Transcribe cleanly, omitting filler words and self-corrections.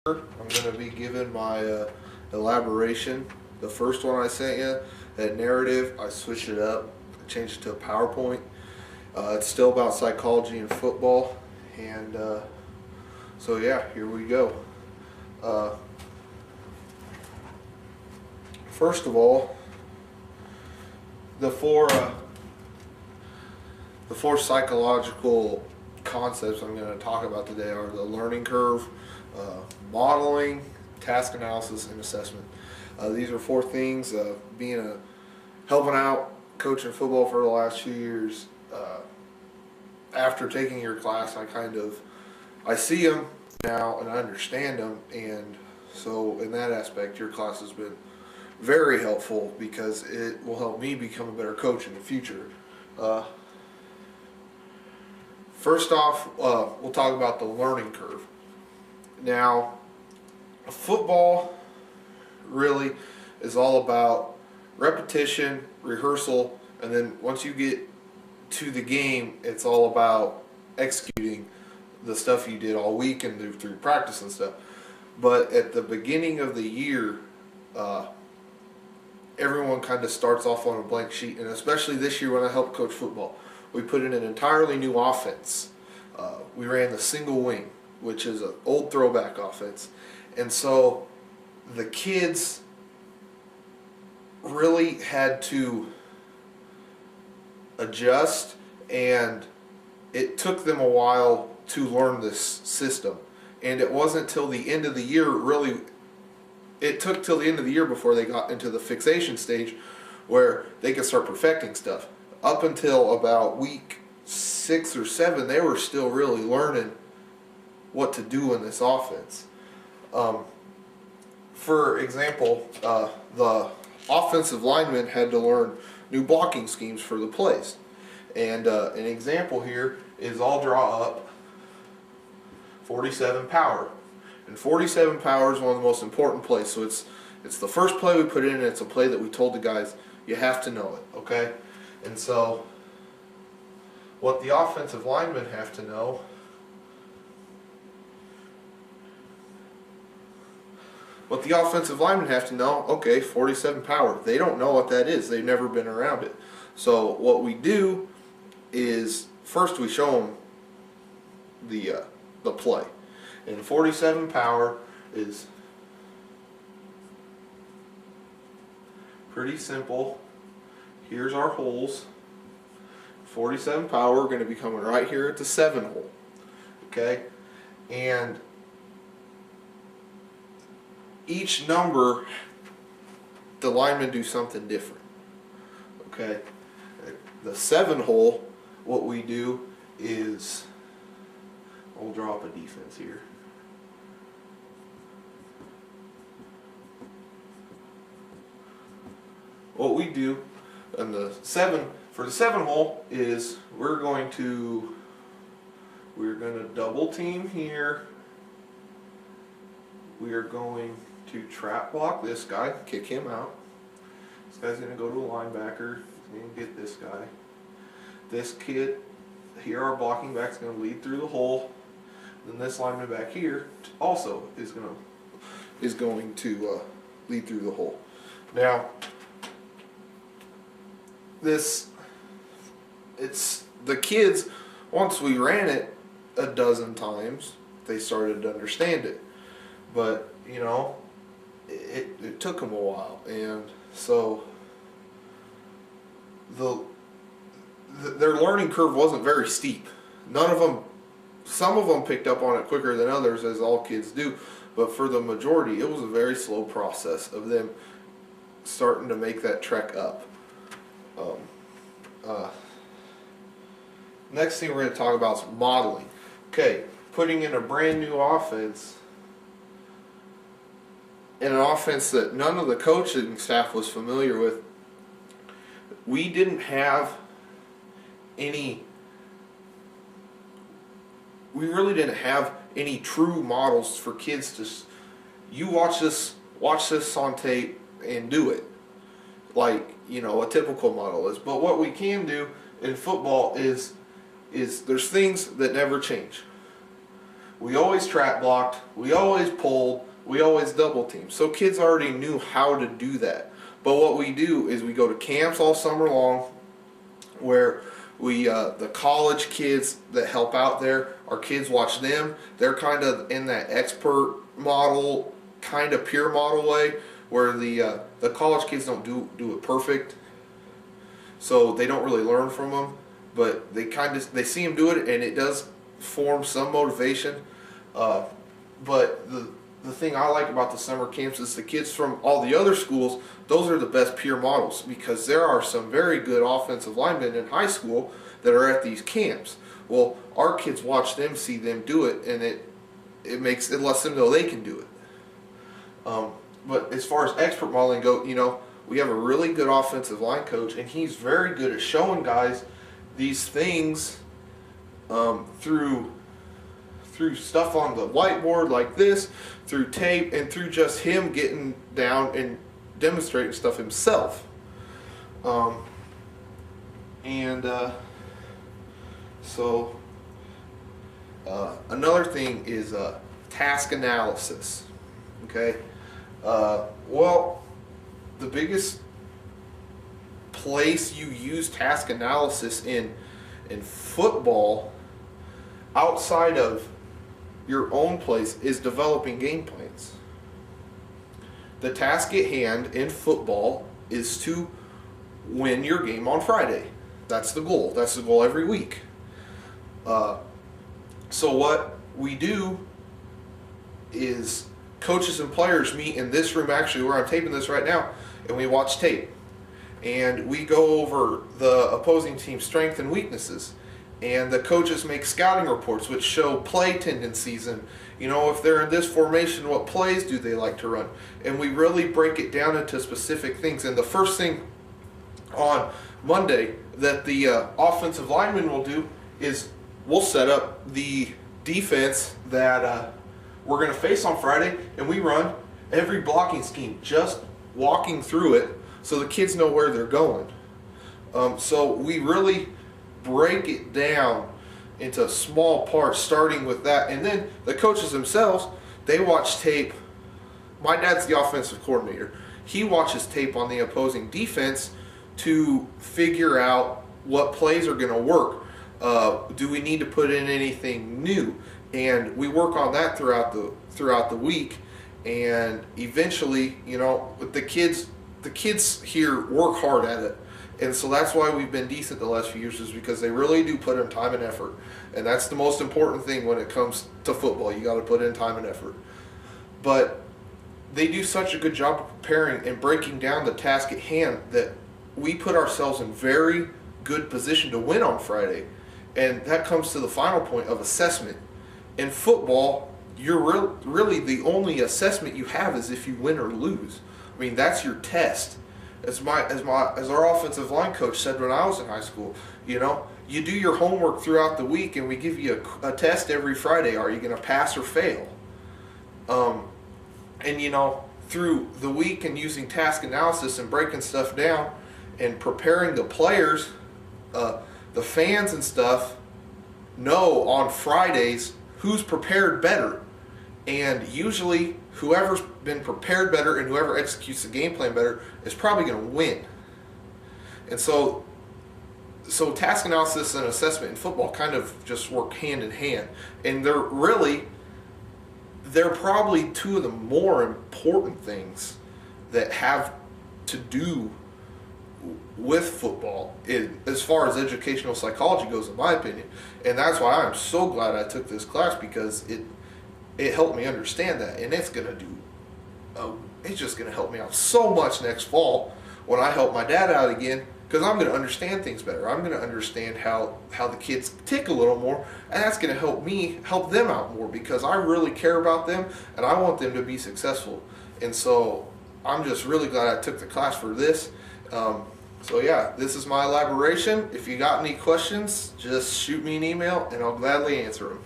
I'm going to be giving my elaboration. The first one I sent you, that narrative, I switched it up. I changed it to a PowerPoint. It's still about psychology and football. And so yeah, here we go. Uh, First of all, the four psychological concepts I'm going to talk about today are the learning curve, modeling, task analysis, and assessment. These are four things. Helping out coaching football for the last few years. After taking your class, I see them now and I understand them, and so in that aspect, your class has been very helpful because it will help me become a better coach in the future. First off, we'll talk about the learning curve. Now, football really is all about repetition, rehearsal, and then once you get to the game, it's all about executing the stuff you did all week and through practice and stuff. But at the beginning of the year, everyone kind of starts off on a blank sheet, and especially this year when I helped coach football, we put in an entirely new offense. We ran the single wing, which is an old throwback offense, and so the kids really had to adjust, and it took them a while to learn this system. And it wasn't till the end of the year, really, it took till the end of the year before they got into the fixation stage where they could start perfecting stuff. Up until about week 6 or 7, they were still really learning what to do in this offense. For example, the offensive linemen had to learn new blocking schemes for the plays. And an example here is I'll draw up 47 power. And 47 power is one of the most important plays. So it's the first play we put in, and it's a play that we told the guys, you have to know it, okay? And so what the offensive linemen have to know okay, 47 power. They don't know what that is. They've never been around it. So what we do is first we show them the play. And 47 power is pretty simple. Here's our holes. 47 power, we're going to be coming right here at the 7 hole. Okay? And each number, the linemen do something different. Okay? The 7 hole, what we do is, we'll draw up a defense here. What we do on for the 7 hole is we're going to double team here. We are going to trap block this guy, kick him out. This guy's going to go to a linebacker. He's going to get this guy. This kid here, our blocking back's going to lead through the hole. Then this lineman back here also is going to lead through the hole. Now, it's the kids, once we ran it a dozen times, they started to understand it. But, you know, it took them a while. And so their learning curve wasn't very steep. Some of them picked up on it quicker than others, as all kids do. But for the majority, it was a very slow process of them starting to make that trek up. Next thing we're going to talk about is modeling. Okay, putting in a brand new offense, in an offense that none of the coaching staff was familiar with. We didn't have we really didn't have any true models for kids to, you watch this on tape and do it, like, you know, a typical model is. But what we can do in football is there's things that never change. we always trap blocked, we always pulled, we always double teamed. So kids already knew how to do that. But what we do is we go to camps all summer long where we the college kids that help out there, our kids watch them. They're kind of in that expert model, kind of peer model way, where the college kids don't do it perfect, so they don't really learn from them. But they see them do it, and it does form some motivation. But the thing I like about the summer camps is the kids from all the other schools, those are the best peer models, because there are some very good offensive linemen in high school that are at these camps. Well, our kids watch them, see them do it, and it lets them know they can do it. But as far as expert modeling go, we have a really good offensive line coach, and he's very good at showing guys these things through stuff on the whiteboard like this, through tape, and through just him getting down and demonstrating stuff himself. Another thing is task analysis. Okay. Well, the biggest place you use task analysis in football, outside of your own place, is developing game plans. The task at hand in football is to win your game on Friday. That's the goal. That's the goal every week. So what we do is coaches and players meet in this room, actually where I'm taping this right now, and we watch tape. And we go over the opposing team's strengths and weaknesses. And the coaches make scouting reports which show play tendencies, and if they're in this formation, what plays do they like to run? And we really break it down into specific things. And the first thing on Monday that the offensive lineman will do is we'll set up the defense that we're going to face on Friday, and we run every blocking scheme, just walking through it so the kids know where they're going. So we really break it down into small parts, starting with that. And then the coaches themselves, they watch tape. My dad's the offensive coordinator. He watches tape on the opposing defense to figure out what plays are going to work. Do we need to put in anything new? And we work on that throughout the week. And eventually, the kids here work hard at it. And so that's why we've been decent the last few years, is because they really do put in time and effort. And that's the most important thing when it comes to football. You got to put in time and effort. But they do such a good job of preparing and breaking down the task at hand that we put ourselves in very good position to win on Friday. And that comes to the final point of assessment. In football, you're really the only assessment you have is if you win or lose. I mean, that's your test. As our offensive line coach said when I was in high school, you do your homework throughout the week, and we give you a test every Friday. Are you going to pass or fail? Through the week and using task analysis and breaking stuff down and preparing the players, the fans and stuff know on Fridays who's prepared better. And usually whoever's been prepared better and whoever executes the game plan better is probably going to win. And so task analysis and assessment in football kind of just work hand in hand. And they're probably two of the more important things that have to do with football as far as educational psychology goes, in my opinion. And that's why I'm so glad I took this class, because it helped me understand that, and it's just going to help me out so much next fall when I help my dad out again, because I'm going to understand things better. I'm going to understand how the kids tick a little more, and that's going to help them out more, because I really care about them and I want them to be successful. And so I'm just really glad I took the class for this. So yeah, this is my elaboration. If you got any questions, just shoot me an email and I'll gladly answer them.